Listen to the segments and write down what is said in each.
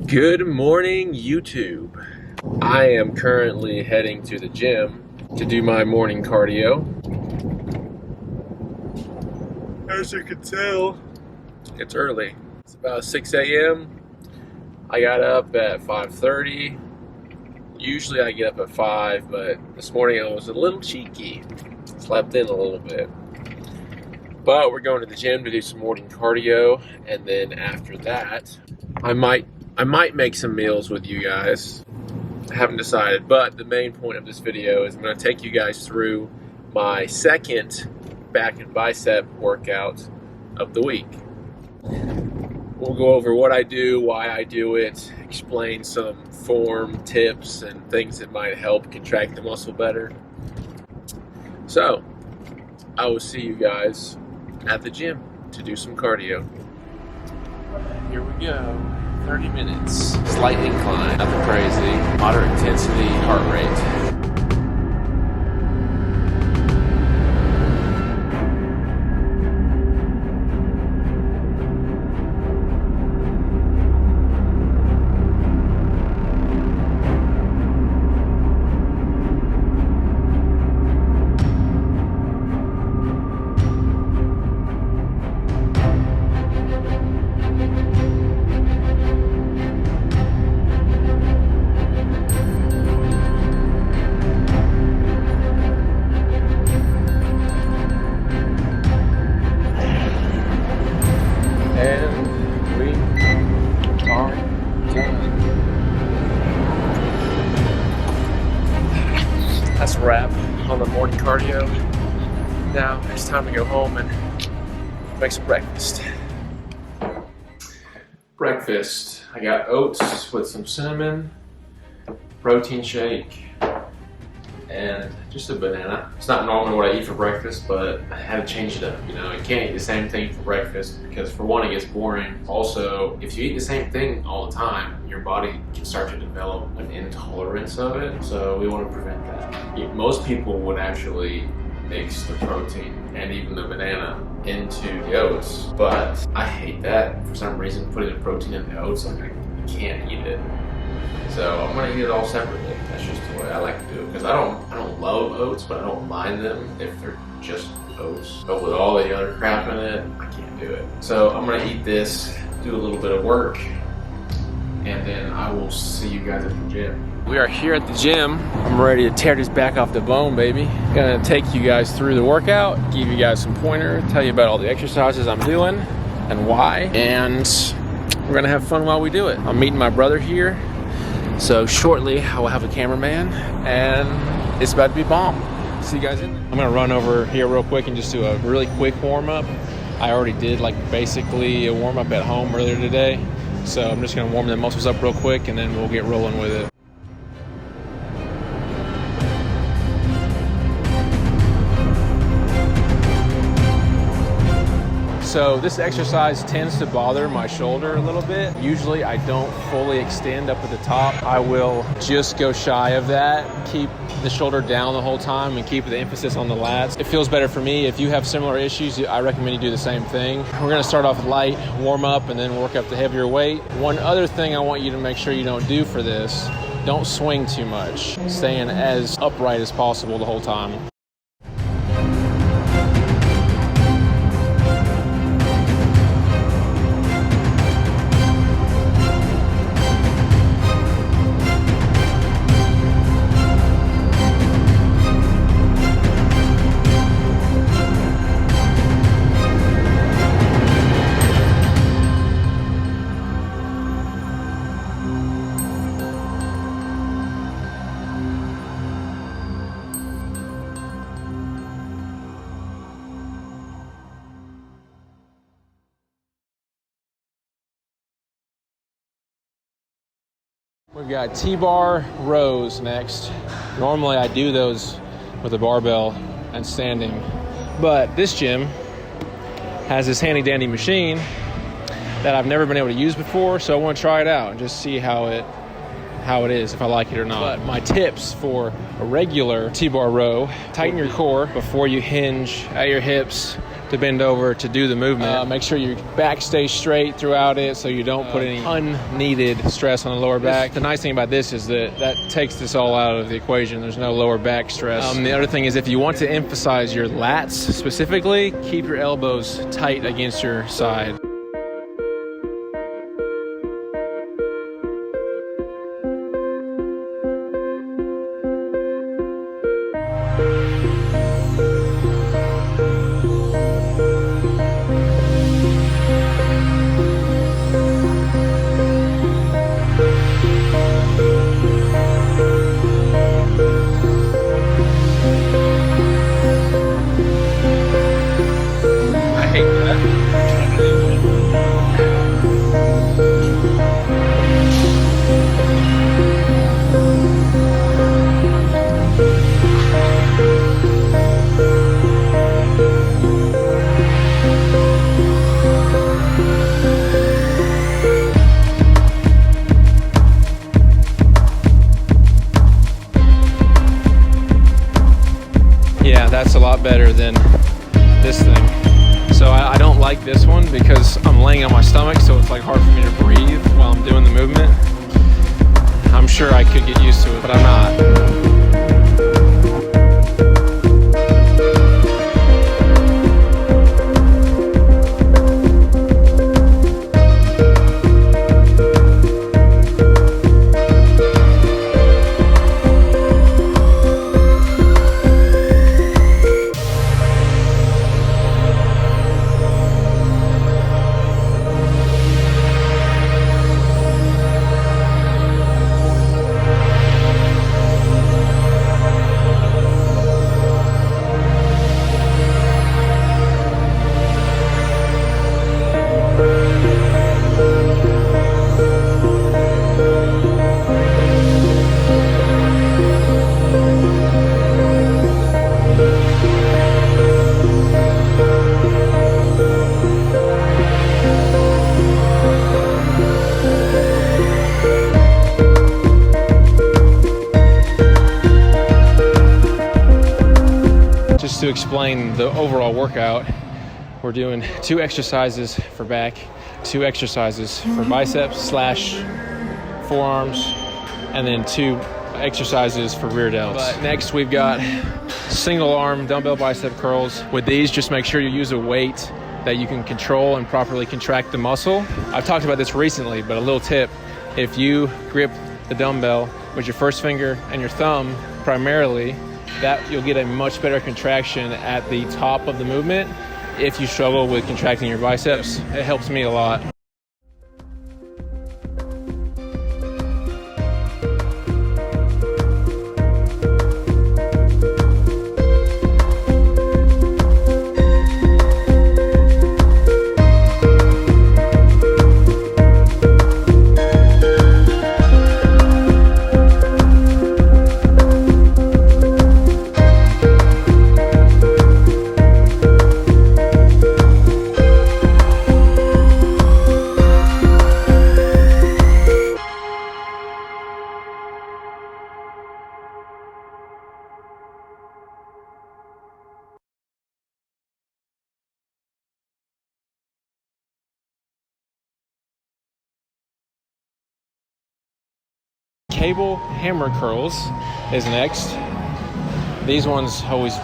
Good morning, YouTube. I am currently heading to the gym to do my morning cardio. As you can tell, it's early. It's about 6 a.m. I got up at 5:30. Usually I get up at 5, but this morning I was a little cheeky. Slept in a little bit. But we're going to the gym to do some morning cardio, and then after that, I might make some meals with you guys. I haven't decided, but the main point of this video is I'm going to take you guys through my second back and bicep workout of the week. We'll go over what I do, why I do it, explain some form tips and things that might help contract the muscle better. So, I will see you guys at the gym to do some cardio. Here we go. 30 minutes. Slight incline, nothing crazy. Moderate intensity, heart rate. That's a wrap on the morning cardio. Now it's time to go home and make some breakfast. Breakfast. I got oats with some cinnamon, protein shake, and just a banana. It's not normally what I eat for breakfast, but I had to change it up. You know, you can't eat the same thing for breakfast because for one, it gets boring. Also, if you eat the same thing all the time, your body can start to develop an intolerance of it. So we want to prevent that. Most people would actually mix the protein and even the banana into the oats, but I hate that for some reason. Putting the protein in the oats, like I can't eat it. So I'm gonna eat it all separately. That's just the way I like to do it, because I don't love oats, but I don't mind them if they're just oats. But with all the other crap in it, I can't do it. So I'm gonna eat this, do a little bit of work, and then I will see you guys at the gym. We are here at the gym. I'm ready to tear this back off the bone, baby. Gonna take you guys through the workout, give you guys some pointer, tell you about all the exercises I'm doing and why, and we're gonna have fun while we do it. I'm meeting my brother here. So shortly, I will have a cameraman, and it's about to be bomb. See you guys in there. I'm gonna run over here real quick and just do a really quick warm up. I already did like basically a warm up at home earlier today. So I'm just gonna warm the muscles up real quick and then we'll get rolling with it. So this exercise tends to bother my shoulder a little bit. Usually I don't fully extend up at the top. I will just go shy of that, keep the shoulder down the whole time and keep the emphasis on the lats. It feels better for me. If you have similar issues, I recommend you do the same thing. We're gonna start off light, warm up, and then work up the heavier weight. One other thing I want you to make sure you don't do for this, don't swing too much. Staying as upright as possible the whole time. We've got T-bar rows next. Normally I do those with a barbell and standing, but this gym has this handy dandy machine that I've never been able to use before, so I want to try it out and just see how it is, if I like it or not. But my tips for a regular T-bar row: tighten your core before you hinge at your hips, to bend over to do the movement. Make sure your back stays straight throughout it so you don't put any unneeded stress on the lower back. The nice thing about this is that takes this all out of the equation. There's no lower back stress. The other thing is if you want to emphasize your lats specifically, keep your elbows tight against your side. Yeah, that's a lot better than this thing. So I don't like this one because I'm laying on my stomach, so it's like hard for me to breathe while I'm doing the movement. I'm sure I could get used to it, but I'm not. Just to explain the overall workout, we're doing 2 exercises for back, 2 exercises for biceps / forearms, and then 2 exercises for rear delts. But next we've got single arm dumbbell bicep curls. With these, just make sure you use a weight that you can control and properly contract the muscle. I've talked about this recently, but a little tip: if you grip the dumbbell with your first finger and your thumb primarily, that you'll get a much better contraction at the top of the movement. If you struggle with contracting your biceps, it helps me a lot. Cable hammer curls is next. These ones always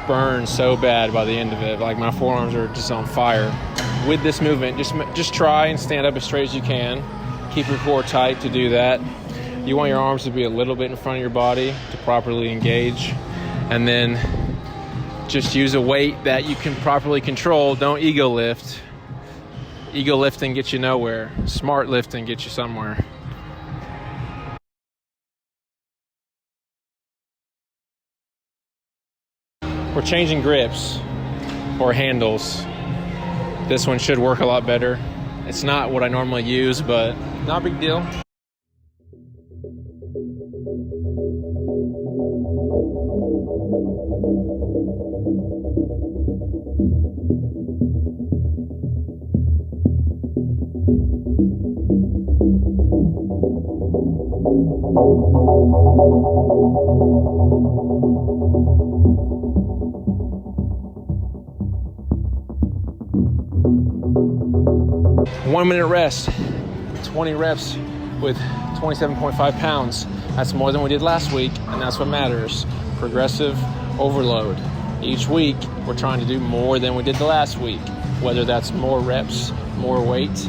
burn so bad by the end of it. Like, my forearms are just on fire. With this movement, just try and stand up as straight as you can. Keep your core tight to do that. You want your arms to be a little bit in front of your body to properly engage. And then just use a weight that you can properly control. Don't ego lift. Ego lifting gets you nowhere. Smart lifting gets you somewhere. We're changing grips or handles. This one should work a lot better. It's not what I normally use, but not a big deal. 1 minute rest, 20 reps with 27.5 pounds. That's more than we did last week, and that's what matters. Progressive overload. Each week, we're trying to do more than we did the last week, whether that's more reps, more weight.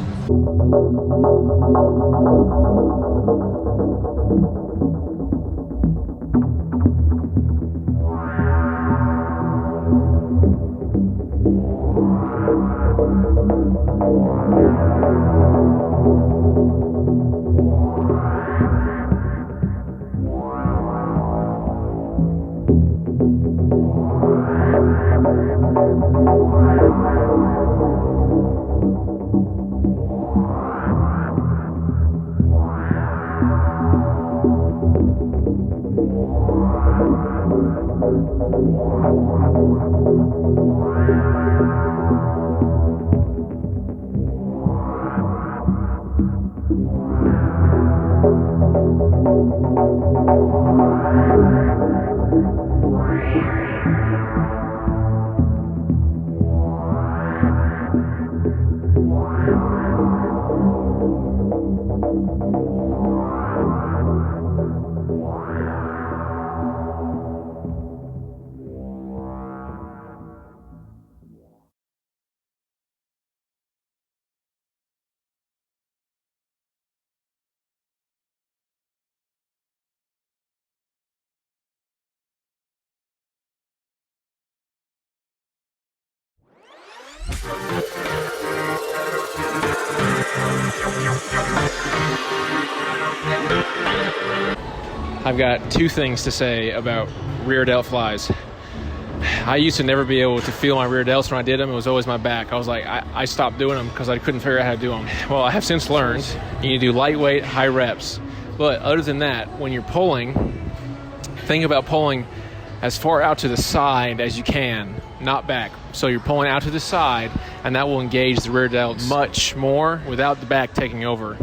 I've got two things to say about rear delt flies. I used to never be able to feel my rear delts when I did them. It was always my back. I was like, I stopped doing them because I couldn't figure out how to do them. Well, I have since learned you need to do lightweight, high reps. But other than that, when you're pulling, think about pulling as far out to the side as you can, not back. So you're pulling out to the side, and that will engage the rear delts much more without the back taking over.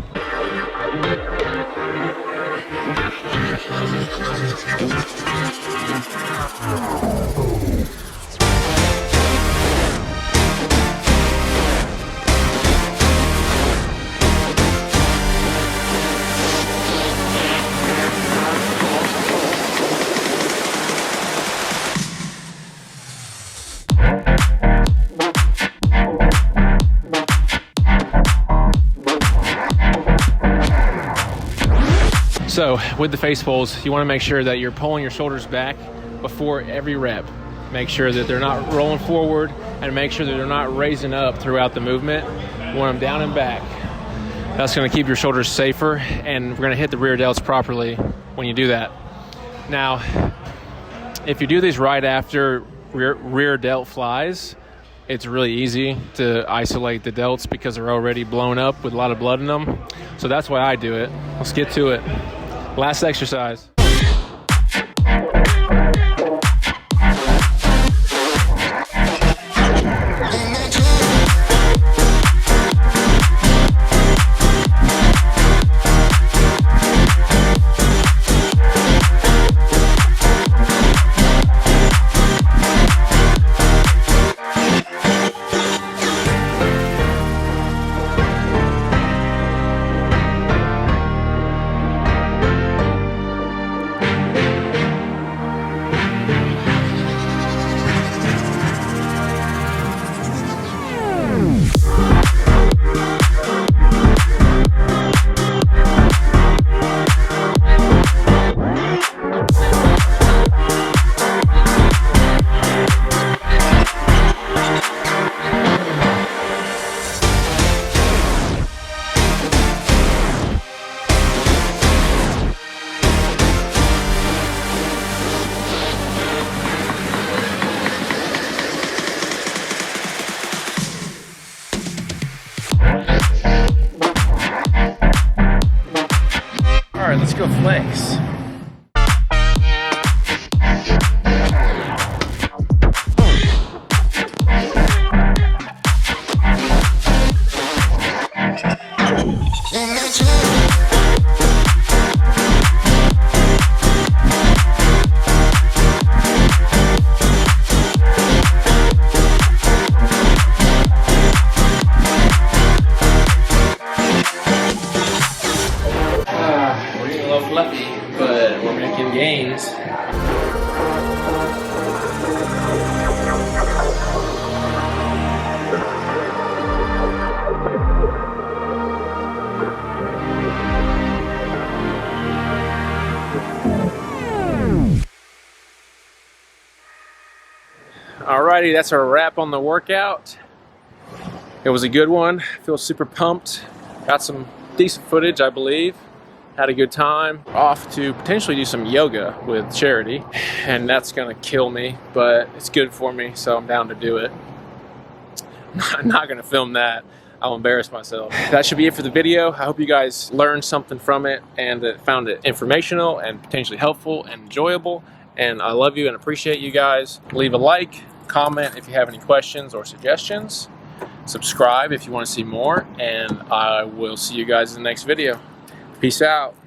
So with the face pulls, you want to make sure that you're pulling your shoulders back before every rep. Make sure that they're not rolling forward, and make sure that they're not raising up throughout the movement. You want them down and back. That's going to keep your shoulders safer, and we're going to hit the rear delts properly when you do that. Now, if you do these right after rear delt flies, it's really easy to isolate the delts because they're already blown up with a lot of blood in them. So that's why I do it. Let's get to it. Last exercise. Alrighty, that's a wrap on the workout. It was a good one. I feel super pumped. Got some decent footage, I believe. Had a good time. Off to potentially do some yoga with Charity, and that's gonna kill me, but it's good for me, so I'm down to do it. I'm not gonna film that. I'll embarrass myself. That should be it for the video. I hope you guys learned something from it and that found it informational and potentially helpful and enjoyable. And I love you and appreciate you guys. Leave a like, comment if you have any questions or suggestions. Subscribe if you want to see more, and I will see you guys in the next video. Peace out.